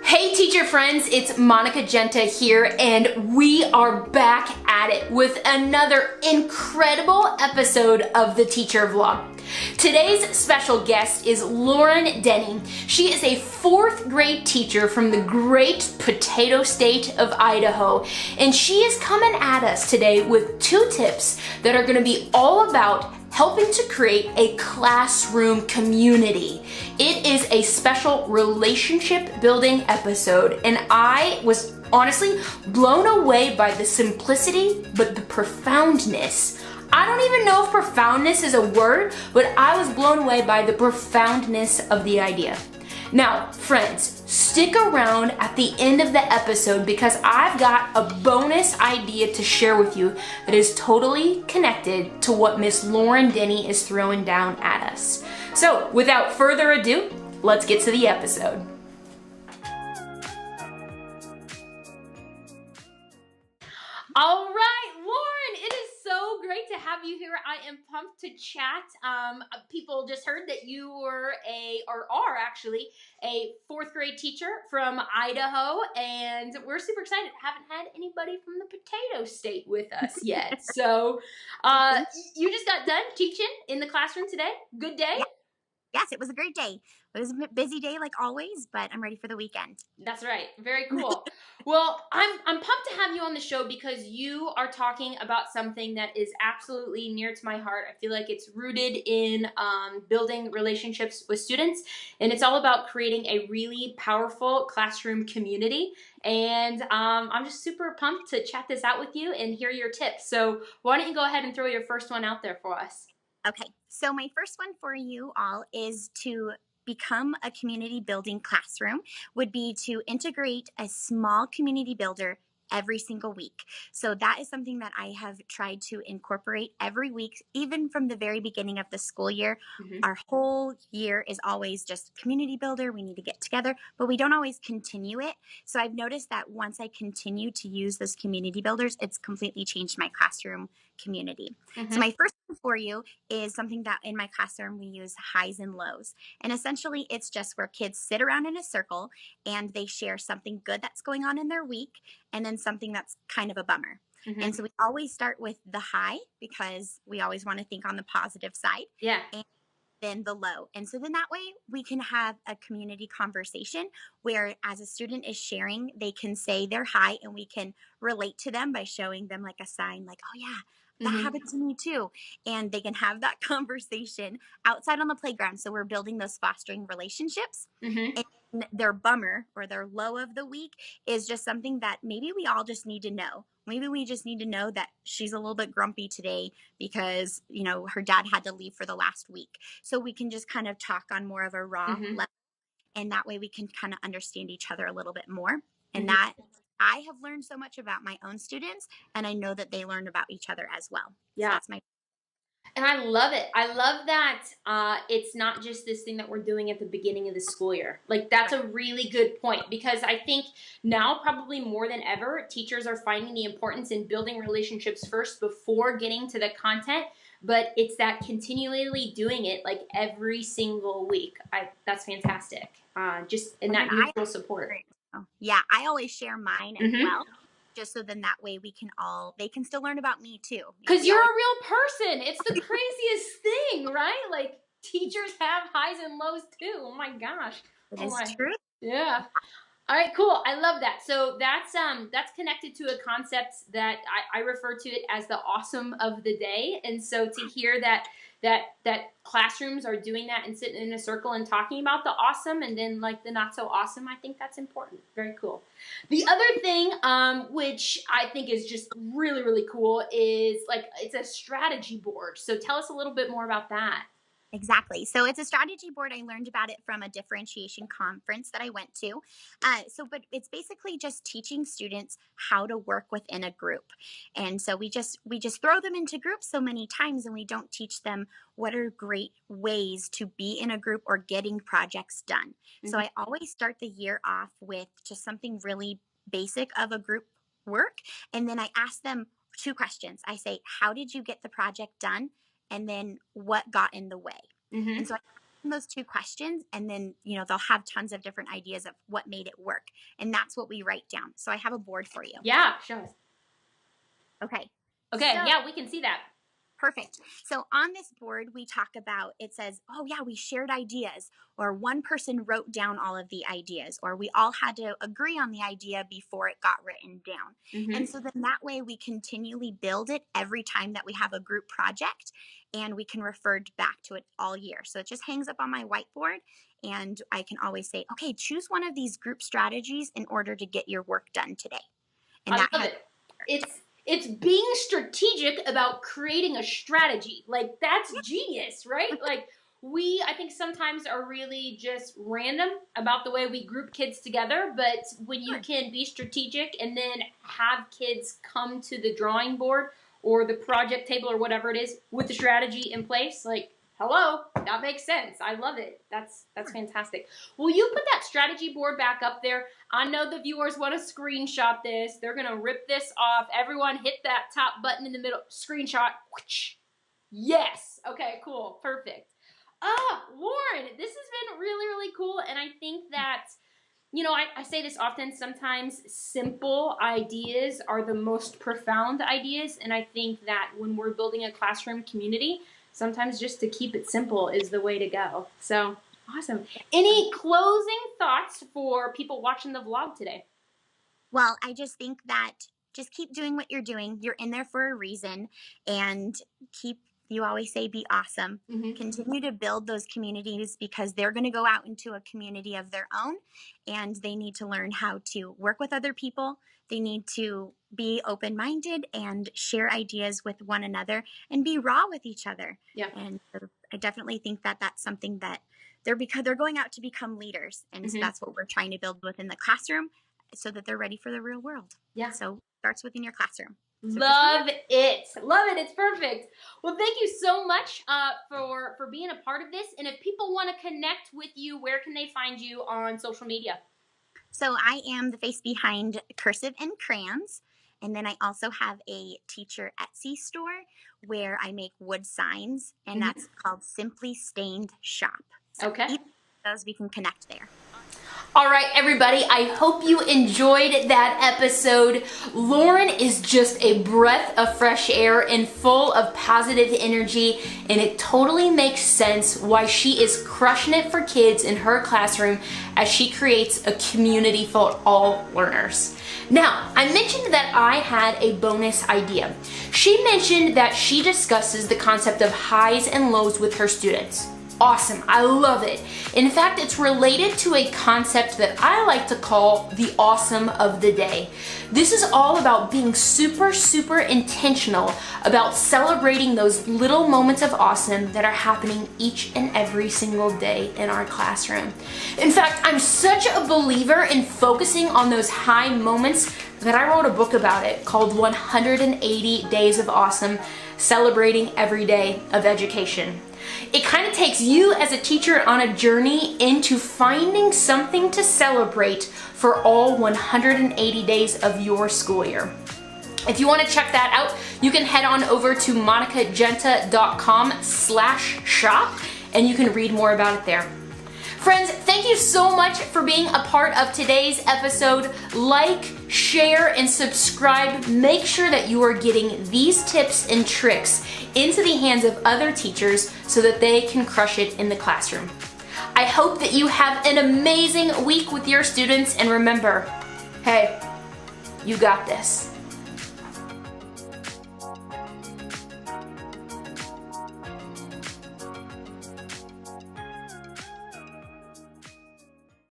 Hey teacher friends, it's Monica Genta here, and we are back at it with another incredible episode of the Teacher Vlog. Today's special guest is Lauren Denny. She is a fourth grade teacher from the great potato state of Idaho, and she is coming at us today with 2 tips that are going to be all about helping to create a classroom community. It is a special relationship building episode, and I was honestly blown away by the simplicity, but the profoundness. I don't even know if profoundness is a word, but I was blown away by the profoundness of the idea. Now, friends, stick around at the end of the episode because I've got a bonus idea to share with you that is totally connected to what Miss Lauren Denny is throwing down at us. So, without further ado, let's get to the episode. All right, Lauren, it is so great to have you here. I am pumped to chat. People just heard that you were are actually a 4th grade teacher from Idaho, and we're super excited. Haven't had anybody from the potato state with us yet. So you just got done teaching in the classroom today. Good day? Yeah. Yes, it was a great day. It was a busy day like always, but I'm ready for the weekend. That's right. Very cool. Well, I'm pumped to have you on the show because you are talking about something that is absolutely near to my heart. I feel like it's rooted in building relationships with students, and it's all about creating a really powerful classroom community. And I'm just super pumped to chat this out with you and hear your tips. So why don't you go ahead and throw your first one out there for us? Okay, so my first one for you all is to become a community building classroom would be to integrate a small community builder every single week. So that is something that I have tried to incorporate every week, even from the very beginning of the school year. Mm-hmm. Our whole year is always just community builder. We need to get together, but we don't always continue it. So I've noticed that once I continue to use those community builders, it's completely changed my classroom community. Mm-hmm. So my first one for you is something that in my classroom we use highs and lows. And essentially it's just where kids sit around in a circle and they share something good that's going on in their week and then something that's kind of a bummer. Mm-hmm. And so we always start with the high because we always want to think on the positive side. Yeah. And then the low. And so then that way we can have a community conversation where as a student is sharing, they can say their high and we can relate to them by showing them like a sign like, oh yeah, that Mm-hmm. happened to me too. And they can have that conversation outside on the playground. So we're building those fostering relationships. Mm-hmm. And their bummer or their low of the week is just something that maybe we all just need to know. Maybe we just need to know that she's a little bit grumpy today because, you know, her dad had to leave for the last week. So we can just kind of talk on more of a raw Mm-hmm. level. And that way we can kind of understand each other a little bit more. And Mm-hmm. that I have learned so much about my own students, and I know that they learn about each other as well. Yeah. So that's my. And I love it. I love that it's not just this thing that we're doing at the beginning of the school year. Like, that's a really good point because I think now probably more than ever, teachers are finding the importance in building relationships first before getting to the content. But it's that continually doing it like every single week. That's fantastic. Just in that mutual support. Yeah, I always share mine as Mm-hmm. well. Just so then that way they can still learn about me too. Because you're a real person. It's the craziest thing, right? Like, teachers have highs and lows too. Oh my gosh. It is true. Yeah. All right, cool. I love that. So that's connected to a concept that I refer to it as the awesome of the day. And so to hear that classrooms are doing that and sitting in a circle and talking about the awesome and then like the not so awesome, I think that's important. Very cool. The other thing, which I think is just really, really cool is like it's a strategy board. So tell us a little bit more about that. Exactly. So it's a strategy board. I learned about it from a differentiation conference that I went to. But it's basically just teaching students how to work within a group. And so we just throw them into groups so many times, and we don't teach them what are great ways to be in a group or getting projects done. Mm-hmm. So I always start the year off with just something really basic of a group work, and then I ask them 2 questions. I say, how did you get the project done? And then what got in the way? Mm-hmm. And so I those 2 questions, and then, they'll have tons of different ideas of what made it work. And that's what we write down. So I have a board for you. Yeah, show us. Okay. Okay, So, yeah, we can see that. perfect. So on this board, we talk about, it says, oh yeah, we shared ideas, or one person wrote down all of the ideas, or we all had to agree on the idea before it got written down. And so then that way we continually build it every time that we have a group project, and we can refer back to it all year. So it just hangs up on my whiteboard, and I can always say, okay, choose one of these group strategies in order to get your work done today. And I love it. It's being strategic about creating a strategy. Like, that's genius, right? Like, I think sometimes are really just random about the way we group kids together, but when you can be strategic and then have kids come to the drawing board or the project table or whatever it is with the strategy in place, like, hello, that makes sense. I love it. That's fantastic. Will you put that strategy board back up there? I know the viewers want to screenshot this. They're going to rip this off. Everyone hit that top button in the middle. Screenshot. Yes. Okay, cool. Perfect. Lauren, this has been really, really cool. And I think that, I say this often, sometimes simple ideas are the most profound ideas. And I think that when we're building a classroom community, sometimes just to keep it simple is the way to go. So awesome. Any closing thoughts for people watching the vlog today? Well, I just think that just keep doing what you're doing. You're in there for a reason, and you always say, be awesome. Continue to build those communities, because they're going to go out into a community of their own, and they need to learn how to work with other people. They need to be open-minded and share ideas with one another and be raw with each other. Yeah. And I definitely think that that's something that they're going out to become leaders. And so that's what we're trying to build within the classroom, so that they're ready for the real world. Yeah. So it starts within your classroom. So Love it. Love it. It's perfect. Well, thank you so much for being a part of this. And if people want to connect with you, where can they find you on social media? So I am the face behind Cursive and Crayons. And then I also have a teacher Etsy store where I make wood signs, and that's called Simply Stained Shop. So okay. Either of those, we can connect there. All right, everybody, I hope you enjoyed that episode. Lauren is just a breath of fresh air and full of positive energy, and it totally makes sense why she is crushing it for kids in her classroom as she creates a community for all learners. Now, I mentioned that I had a bonus idea. She mentioned that she discusses the concept of highs and lows with her students. Awesome, I love it. In fact, it's related to a concept that I like to call the awesome of the day. This is all about being super, super intentional about celebrating those little moments of awesome that are happening each and every single day in our classroom. In fact, I'm such a believer in focusing on those high moments that I wrote a book about it called 180 Days of Awesome, Celebrating Every Day of Education. It kind of takes you as a teacher on a journey into finding something to celebrate for all 180 days of your school year. If you want to check that out, you can head on over to monicagenta.com/shop and you can read more about it there. Friends, thank you so much for being a part of today's episode. Like, share, and subscribe. Make sure that you are getting these tips and tricks into the hands of other teachers so that they can crush it in the classroom. I hope that you have an amazing week with your students, and remember, hey, you got this.